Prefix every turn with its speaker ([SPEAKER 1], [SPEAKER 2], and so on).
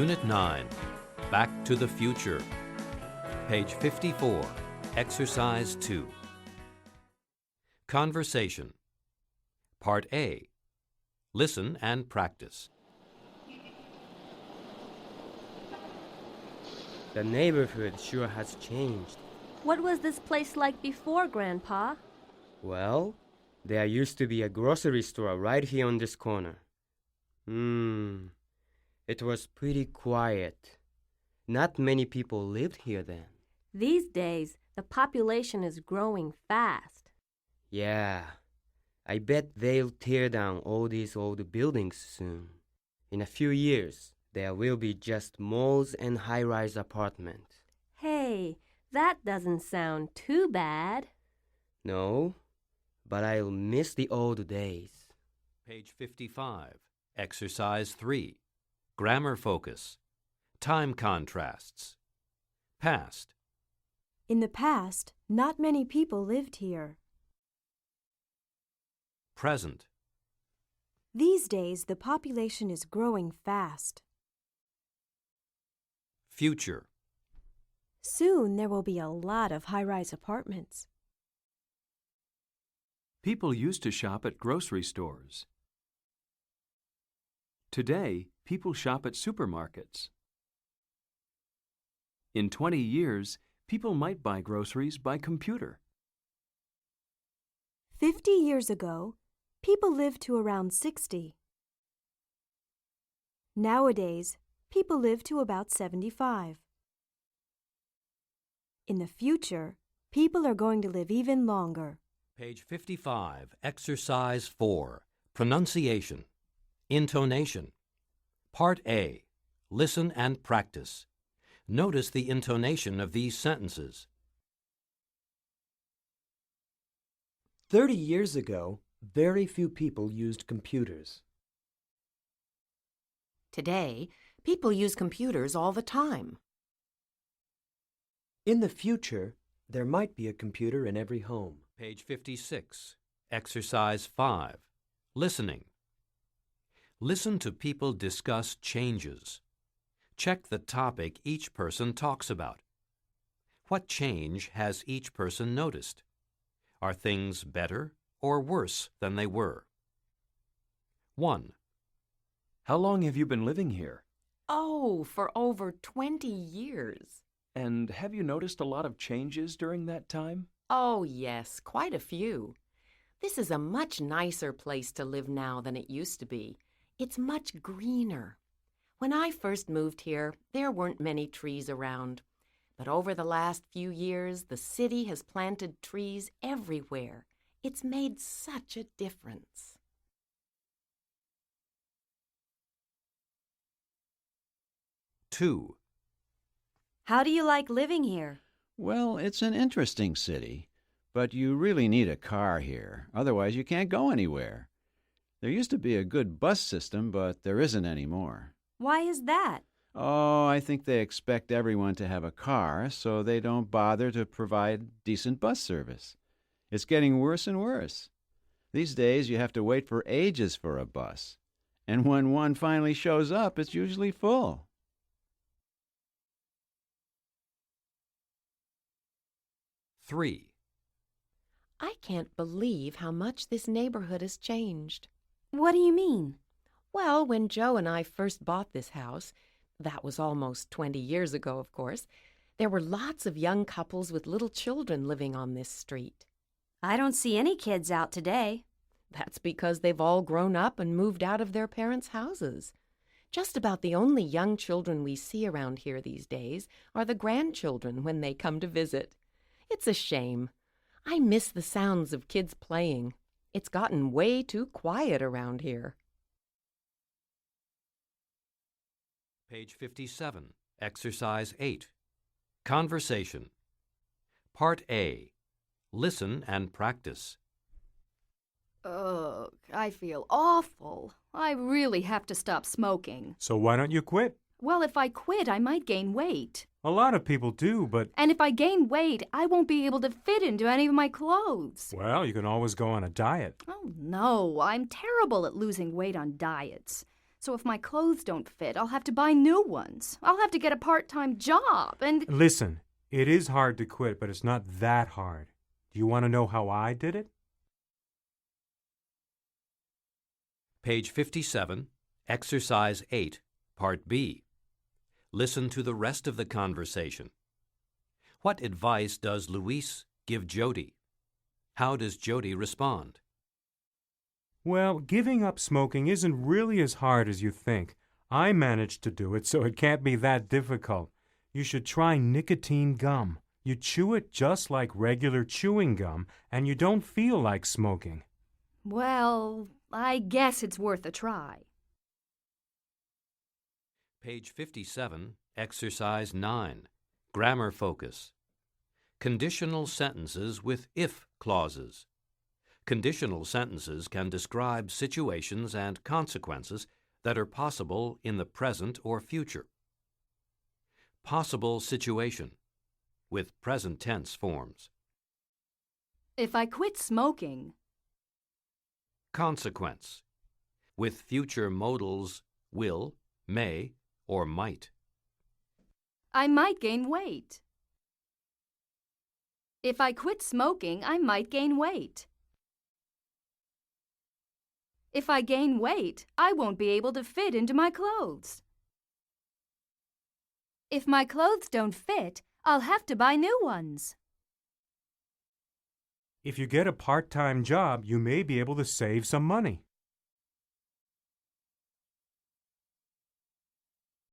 [SPEAKER 1] Unit 9, Back to the Future. Page 54, Exercise 2. Conversation. Part A. Listen and practice.
[SPEAKER 2] The neighborhood sure has changed.
[SPEAKER 3] What was this place like before, Grandpa?
[SPEAKER 2] Well, there used to be a grocery store right here on this corner. It was pretty quiet. Not many people lived here then.
[SPEAKER 3] These days, the population is growing fast.
[SPEAKER 2] Yeah, I bet they'll tear down all these old buildings soon. In a few years, there will be just malls and high-rise apartments.
[SPEAKER 3] Hey, that doesn't sound too bad.
[SPEAKER 2] No, but I'll miss the old days.
[SPEAKER 1] Page 55, Exercise 3. Grammar focus. Time contrasts. Past.
[SPEAKER 4] In the past, not many people lived here.
[SPEAKER 1] Present.
[SPEAKER 4] These days, the population is growing fast.
[SPEAKER 1] Future.
[SPEAKER 4] Soon, there will be a lot of high-rise apartments.
[SPEAKER 5] People used to shop at grocery stores. Today, people shop at supermarkets. In 20 years, people might buy groceries by computer.
[SPEAKER 4] 50 years ago, people lived to around 60. Nowadays, people live to about 75. In the future, people are going to live even longer.
[SPEAKER 1] Page 55, Exercise 4. Pronunciation. Intonation. Part A. Listen and practice. Notice the intonation of these sentences.
[SPEAKER 6] 30 years ago, very few people used computers.
[SPEAKER 7] Today, people use computers all the time.
[SPEAKER 6] In the future, there might be a computer in every home.
[SPEAKER 1] Page 56, Exercise 5. Listening. Listen to people discuss changes. Check the topic each person talks about. What change has each person noticed? Are things better or worse than they were? 1.
[SPEAKER 5] How long have you been living here?
[SPEAKER 7] Oh, for over 20 years.
[SPEAKER 5] And have you noticed a lot of changes during that time?
[SPEAKER 7] Oh, yes, quite a few. This is a much nicer place to live now than it used to be. It's much greener. When I first moved here, there weren't many trees around. But over the last few years, the city has planted trees everywhere. It's made such a difference.
[SPEAKER 1] 2.
[SPEAKER 4] How do you like living here?
[SPEAKER 8] Well, it's an interesting city, but you really need a car here. Otherwise, you can't go anywhere. There used to be a good bus system, but there isn't anymore.
[SPEAKER 4] Why is that?
[SPEAKER 8] Oh, I think they expect everyone to have a car, so they don't bother to provide decent bus service. It's getting worse and worse. These days, you have to wait for ages for a bus. And when one finally shows up, it's usually full.
[SPEAKER 1] 3.
[SPEAKER 7] I can't believe how much this neighborhood has changed.
[SPEAKER 4] What do you mean?
[SPEAKER 7] Well, when Joe and I first bought this house, that was almost 20 years ago, of course, there were lots of young couples with little children living on this street.
[SPEAKER 4] I don't see any kids out today.
[SPEAKER 7] That's because they've all grown up and moved out of their parents' houses. Just about the only young children we see around here these days are the grandchildren when they come to visit. It's a shame. I miss the sounds of kids playing. It's gotten way too quiet around here.
[SPEAKER 1] Page 57, Exercise 8. Conversation. Part A. Listen and practice.
[SPEAKER 9] Ugh, I feel awful. I really have to stop smoking.
[SPEAKER 10] So why don't you quit?
[SPEAKER 9] Well, if I quit, I might gain weight.
[SPEAKER 10] A lot of people do, but...
[SPEAKER 9] And if I gain weight, I won't be able to fit into any of my clothes.
[SPEAKER 10] Well, you can always go on a diet.
[SPEAKER 9] Oh, no, I'm terrible at losing weight on diets. So if my clothes don't fit, I'll have to buy new ones. I'll have to get a part-time job and...
[SPEAKER 10] Listen, it is hard to quit, but it's not that hard. Do you want to know how I did it?
[SPEAKER 1] Page 57, Exercise 8, Part B. Listen to the rest of the conversation. What advice does Luis give Jody? How does Jody respond?
[SPEAKER 10] Well, giving up smoking isn't really as hard as you think. I managed to do it, so it can't be that difficult. You should try nicotine gum. You chew it just like regular chewing gum, and you don't feel like smoking.
[SPEAKER 9] Well, I guess it's worth a try.
[SPEAKER 1] Page 57, Exercise 9, Grammar Focus. Conditional sentences with if clauses. Conditional sentences can describe situations and consequences that are possible in the present or future. Possible situation with present tense forms.
[SPEAKER 9] If I quit smoking,
[SPEAKER 1] Consequence with future modals will, may, or might.
[SPEAKER 9] I might gain weight. If I quit smoking, I might gain weight. If I gain weight, I won't be able to fit into my clothes. If my clothes don't fit, I'll have to buy new ones.
[SPEAKER 10] If you get a part-time job, you may be able to save some money.